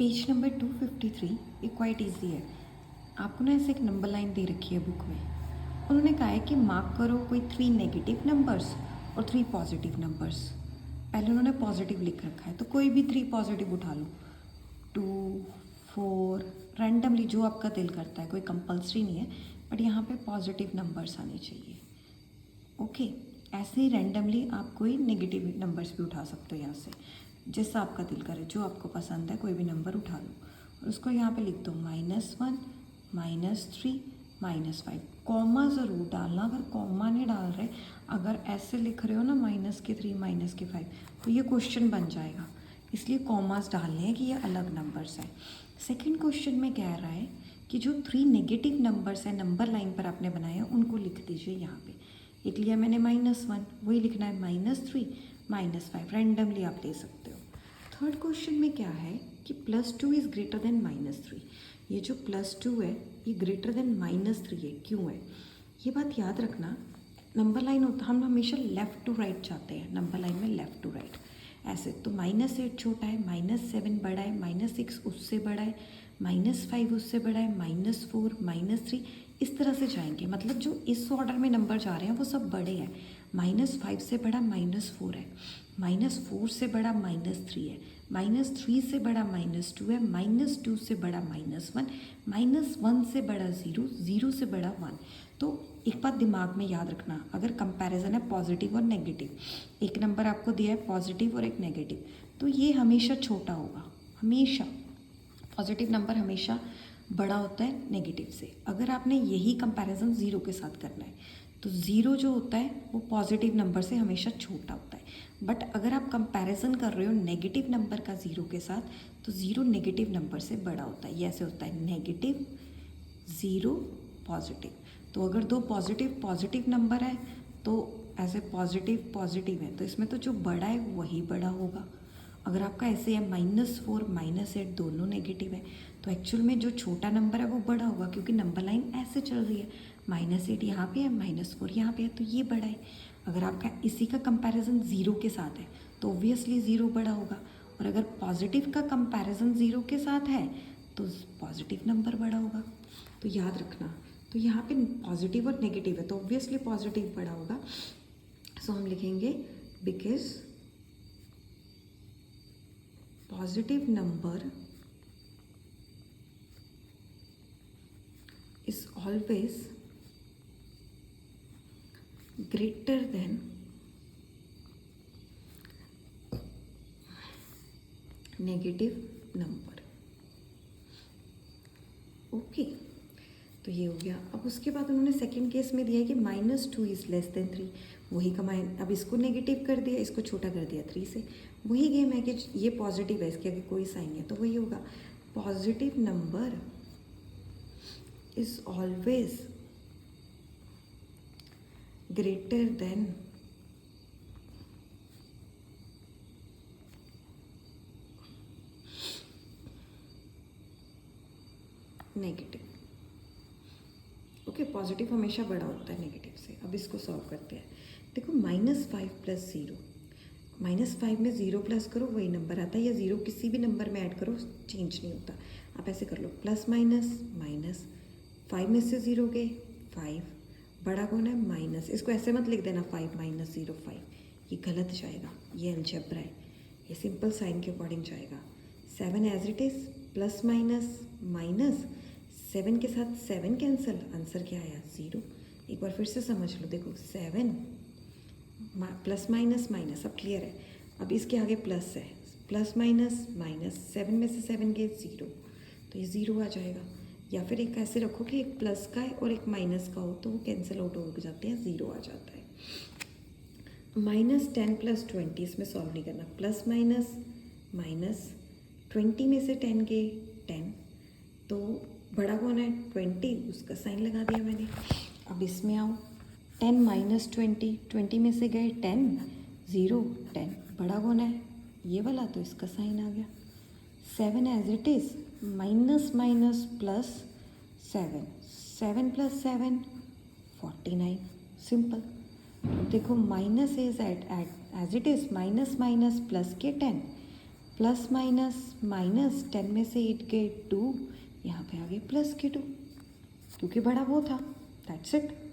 Page number 253 ये quite easy है। आपको ना ऐसे एक नंबर लाइन दे रखी है बुक में। उन्होंने कहा है कि मार्क करो कोई 3 नेगेटिव नंबर्स और 3 पॉजिटिव नंबर्स। पहले उन्होंने पॉजिटिव लिख रखा है तो कोई भी 3 पॉजिटिव उठा लो, 2, 4, रैंडमली जो आपका दिल करता है, कोई कंपल्सरी नहीं है, बट यहाँ पे पॉजिटिव नंबर्स आने चाहिए। ओके, ऐसे ही रैंडमली आप कोई नेगेटिव नंबर्स भी उठा सकते हो यहाँ से, जैसा आपका दिल करे, जो आपको पसंद है कोई भी नंबर उठा लो और उसको यहाँ पे लिख दो -1, -3, -5। कॉमा ज़रूर डालना, अगर कॉमा नहीं डाल रहे, अगर ऐसे लिख रहे हो ना -3 -5, तो ये क्वेश्चन बन जाएगा, इसलिए कॉमास डालने हैं कि ये अलग नंबर्स हैं। सेकंड क्वेश्चन में कह रहा है कि जो 3 नेगेटिव नंबर्स हैं नंबर लाइन पर आपने बनाए हैं उनको लिख दीजिए यहाँ पे। एक लिया मैंने -1, वही लिखना है -3 -5, रैंडमली आप ले सकते हो। थर्ड क्वेश्चन में क्या है कि +2 इज़ ग्रेटर देन -3। ये जो +2 है ये ग्रेटर देन -3 है, क्यों है? ये बात याद रखना, नंबर लाइन होता हम हमेशा लेफ़्ट टू राइट चाहते हैं, नंबर लाइन में लेफ़्ट टू राइट ऐसे। तो -8 छोटा है, -7 बड़ा है, -6 उससे बड़ा है, -5 उससे बड़ा है, -4 -3, इस तरह से जाएंगे। मतलब जो इस ऑर्डर में नंबर जा रहे हैं वो सब बड़े हैं। -5 से बड़ा -4 है, -4 से बड़ा -3 है, -3 से बड़ा -2 है, -2 से बड़ा -1, -1 से बड़ा 0, 0 से बड़ा 1। तो एक बात दिमाग में याद रखना, अगर कंपैरिजन है पॉजिटिव और नेगेटिव, एक नंबर आपको दिया है पॉजिटिव और एक नेगेटिव, तो ये हमेशा छोटा होगा, हमेशा पॉजिटिव नंबर हमेशा बड़ा होता है नेगेटिव से। अगर आपने यही कंपैरिजन ज़ीरो के साथ करना है तो ज़ीरो जो होता है वो पॉजिटिव नंबर से हमेशा छोटा होता है। बट अगर आप कंपैरिजन कर रहे हो नेगेटिव नंबर का ज़ीरो के साथ, तो ज़ीरो नेगेटिव नंबर से बड़ा होता है। ये ऐसे होता है नेगेटिव, ज़ीरो, पॉजिटिव। तो अगर दो पॉजिटिव पॉजिटिव नंबर है तो ऐसे पॉजिटिव पॉजिटिव है, तो इसमें तो जो बड़ा है वही बड़ा होगा। अगर आपका ऐसे है -4 -8 दोनों नेगेटिव है, तो एक्चुअल में जो छोटा नंबर है वो बड़ा होगा, क्योंकि नंबर लाइन ऐसे चल रही है, -8 यहाँ पे है, -4 यहाँ पे है, तो ये बड़ा है। अगर आपका इसी का कंपैरिजन ज़ीरो के साथ है तो ऑब्वियसली ज़ीरो बड़ा होगा, और अगर पॉजिटिव का कंपैरिजन ज़ीरो के साथ है तो पॉजिटिव नंबर बड़ा होगा। तो याद रखना, तो यहाँ पे पॉजिटिव और नेगेटिव है तो ऑब्वियसली पॉजिटिव बड़ा होगा। सो हम लिखेंगे because positive number is always greater than negative number। Okay, तो ये हो गया। अब उसके बाद उन्होंने सेकंड केस में दिया है कि -2 इज़ लेस देन 3, वही का अब इसको नेगेटिव कर दिया, इसको छोटा कर दिया 3 से। वही गेम है कि ये पॉजिटिव है, इसके आगे कोई साइन है, तो वही होगा positive number is always greater than negative. Okay, positive हमेशा बड़ा होता है नेगेटिव से। अब इसको सॉल्व करते हैं। देखो -5 + 0, -5 में 0 प्लस करो वही नंबर आता है, या 0 किसी भी नंबर में ऐड करो चेंज नहीं होता। आप ऐसे कर लो प्लस माइनस माइनस, 5 में से 0 गए 5, बड़ा कौन है माइनस, इसको ऐसे मत लिख देना 5 - 0 5, ये गलत जाएगा, ये अलजेब्रा है, ये सिंपल साइन के अकॉर्डिंग जाएगा। 7 as it is, plus minus minus, 7 के साथ 7 कैंसिल, आंसर क्या आया 0। एक बार फिर से समझ लो, देखो 7 प्लस माइनस माइनस, अब क्लियर है। अब इसके आगे प्लस है, प्लस माइनस माइनस, 7 में से 7 गए 0, तो ये 0 आ जाएगा। या फिर एक ऐसे रखो कि एक प्लस का है और एक माइनस का हो, तो वो कैंसिल आउट हो जाते हैं, 0 आ जाता है। -10 + 20 इसमें सॉल्व नहीं करना, प्लस माइनस माइनस, 20 में से 10 गए 10, तो बड़ा कौन है 20, उसका साइन लगा दिया मैंने। अब इसमें आओ, 10 - 20, 20 में से गए 10 0 10, बड़ा कौन है ये वाला, तो इसका साइन आ गया। 7 as it is, minus minus plus 7, 7 + 7 49, simple. देखो minus is at as it is, minus minus plus के 10, प्लस माइनस माइनस 10 में से 8 गए 2, यहाँ पे आ गए प्लस के 2 क्योंकि बड़ा वो था, दैट्स इट।